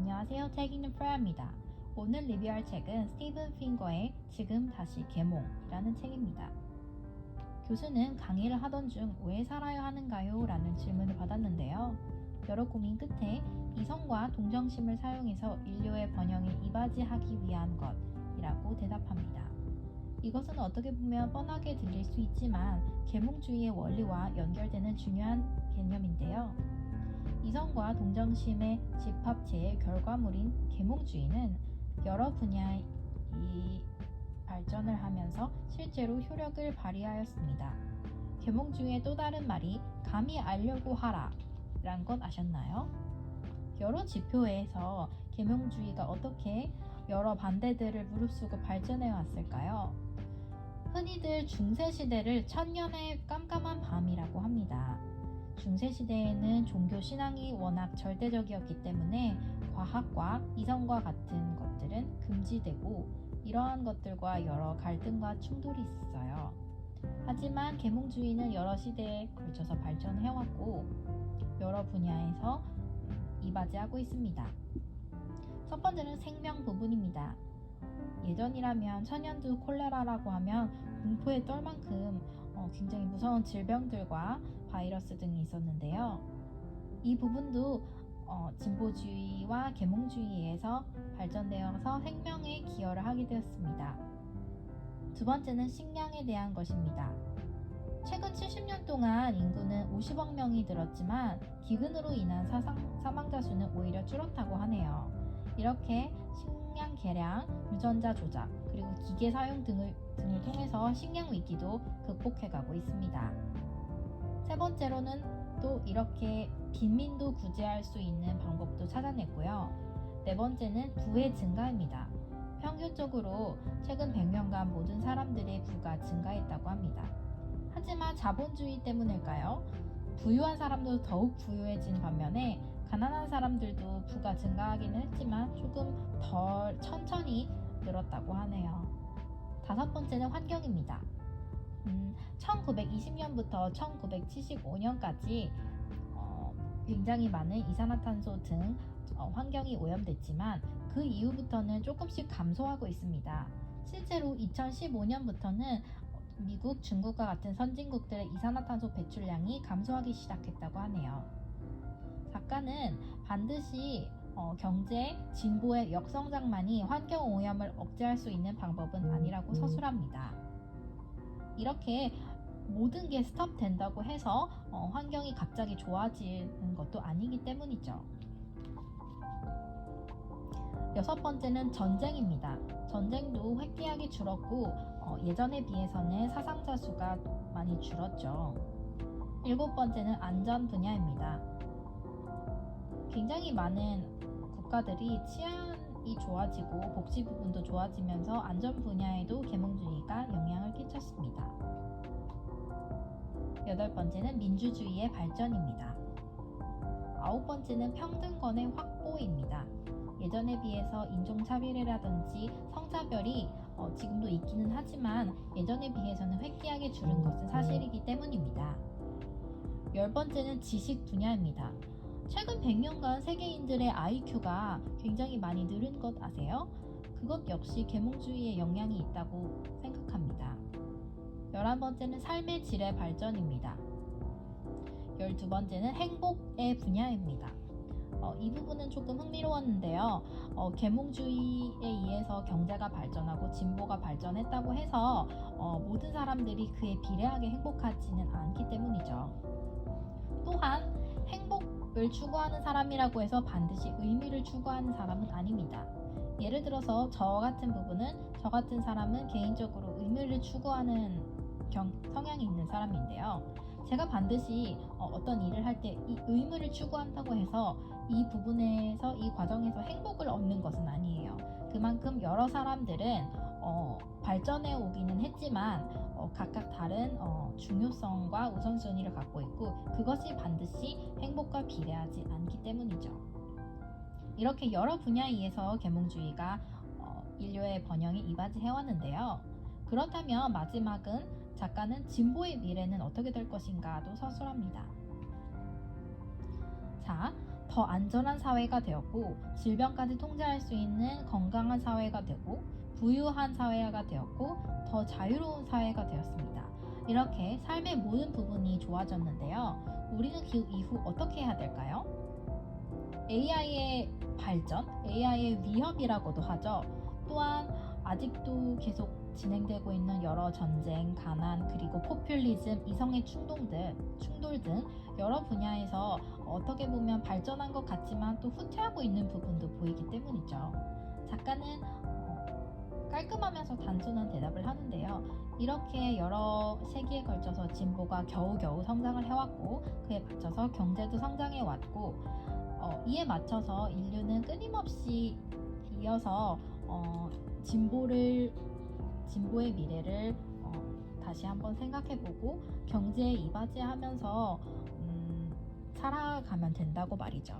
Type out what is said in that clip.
안녕하세요. 책 읽는 프라입니다. 오늘 리뷰할 책은 스티븐 핑거의 지금 다시 개몽이라는 책입니다. 교수는 강의를 하던 중 왜 살아야 하는가요? 라는 질문을 받았는데요. 여러 고민 끝에 이성과 동정심을 사용해서 인류의 번영에 이바지하기 위한 것이라고 대답합니다. 이것은 어떻게 보면 뻔하게 들릴 수 있지만 계몽주의의 원리와 연결되는 중요한 개념인데요. 이성과 동정심의 집합체의 결과물인 계몽주의는 여러 분야의 발전을 하면서 실제로 효력을 발휘하였습니다. 계몽주의의 또 다른 말이 감히 알려고 하라 란 것 아셨나요? 여러 지표에서 계몽주의가 어떻게 여러 반대들을 무릅쓰고 발전해 왔을까요? 흔히들 중세시대를 천년의 깜깜한 밤이라고 합니다. 중세시대에는 종교 신앙이 워낙 절대적이었기 때문에 과학과 이성과 같은 것들은 금지되고 이러한 것들과 여러 갈등과 충돌이 있어요. 하지만 계몽주의는 여러 시대에 걸쳐서 발전해왔고 여러 분야에서 이바지하고 있습니다. 첫 번째는 생명 부분입니다. 예전이라면 천연두 콜레라라고 하면 공포에 떨 만큼 굉장히 무서운 질병들과 바이러스 등이 있었는데요. 이 부분도 진보주의와 계몽주의에서 발전되어서 생명에 기여를 하게 되었습니다. 두 번째는 식량에 대한 것입니다. 최근 70년 동안 인구는 50억 명이 늘었지만 기근으로 인한 사망자 수는 오히려 줄었다고 하네요. 이렇게 식량 개량, 유전자 조작, 그리고 기계 사용 등을 통해서 식량 위기도 극복해가고 있습니다. 세 번째로는 또 이렇게 빈민도 구제할 수 있는 방법도 찾아냈고요. 네 번째는 부의 증가입니다. 평균적으로 최근 100년간 모든 사람들의 부가 증가했다고 합니다. 하지만 자본주의 때문일까요? 부유한 사람도 더욱 부유해진 반면에 가난한 사람들도 부가 증가하기는 했지만 조금 덜 천천히 늘었다고 하네요. 다섯 번째는 환경입니다. 1920년부터 1975년까지 굉장히 많은 이산화탄소 등 환경이 오염됐지만 그 이후부터는 조금씩 감소하고 있습니다. 실제로 2015년부터는 미국, 중국과 같은 선진국들의 이산화탄소 배출량이 감소하기 시작했다고 하네요. 작가는 반드시 경제, 진보의 역성장만이 환경오염을 억제할 수 있는 방법은 아니라고 서술합니다. 이렇게 모든 게 스톱된다고 해서 환경이 갑자기 좋아지는 것도 아니기 때문이죠. 여섯 번째는 전쟁입니다. 전쟁도 획기하게 줄었고 예전에 비해서는 사상자 수가 많이 줄었죠. 일곱 번째는 안전 분야입니다. 굉장히 많은 국가들이 치안이 좋아지고 복지 부분도 좋아지면서 안전 분야에도 계몽주의가 영향을 끼쳤습니다. 여덟 번째는 민주주의의 발전입니다. 아홉 번째는 평등권의 확보입니다. 예전에 비해서 인종차별이라든지 성차별이 지금도 있기는 하지만 예전에 비해서는 획기하게 줄은 것은 사실이기 때문입니다. 열 번째는 지식 분야입니다. 최근 100년간 세계인들의 IQ가 굉장히 많이 늘은 것 아세요? 그것 역시 계몽주의의 영향이 있다고 생각합니다. 11번째는 삶의 질의 발전입니다. 12번째는 행복의 분야입니다. 이 부분은 조금 흥미로웠는데요. 계몽주의에 의해서 경제가 발전하고 진보가 발전했다고 해서 모든 사람들이 그에 비례하게 행복하지는 않기 때문이죠. 또한 행복을 추구하는 사람이라고 해서 반드시 의미를 추구하는 사람은 아닙니다. 예를 들어서 저 같은 사람은 개인적으로 의미를 추구하는 성향이 있는 사람인데요. 제가 반드시 어떤 일을 할 때 이 의무를 추구한다고 해서 이 부분에서 이 과정에서 행복을 얻는 것은 아니에요. 그만큼 여러 사람들은 발전해 오기는 했지만 각각 다른 중요성과 우선순위를 갖고 있고 그것이 반드시 행복과 비례하지 않기 때문이죠. 이렇게 여러 분야에 의해서 계몽주의가 인류의 번영에 이바지해 왔는데요. 그렇다면 마지막은 작가는 진보의 미래는 어떻게 될 것인가도 서술합니다. 자, 더 안전한 사회가 되었고 질병까지 통제할 수 있는 건강한 사회가 되고 부유한 사회가 되었고 더 자유로운 사회가 되었습니다. 이렇게 삶의 모든 부분이 좋아졌는데요. 우리는 그 이후 어떻게 해야 될까요? AI의 발전, AI의 위협이라고도 하죠. 또한 아직도 계속 진행되고 있는 여러 전쟁, 가난, 그리고 포퓰리즘, 이성의 충동 충돌 등 여러 분야에서 어떻게 보면 발전한 것 같지만 또 후퇴하고 있는 부분도 보이기 때문이죠. 작가는 깔끔하면서 단순한 대답을 하는데요. 이렇게 여러 세기에 걸쳐서 진보가 겨우겨우 성장을 해왔고 그에 맞춰서 경제도 성장해 왔고 이에 맞춰서 인류는 끊임없이 이어서 진보의 미래를 다시 한번 생각해보고 경제에 이바지하면서 살아가면 된다고 말이죠.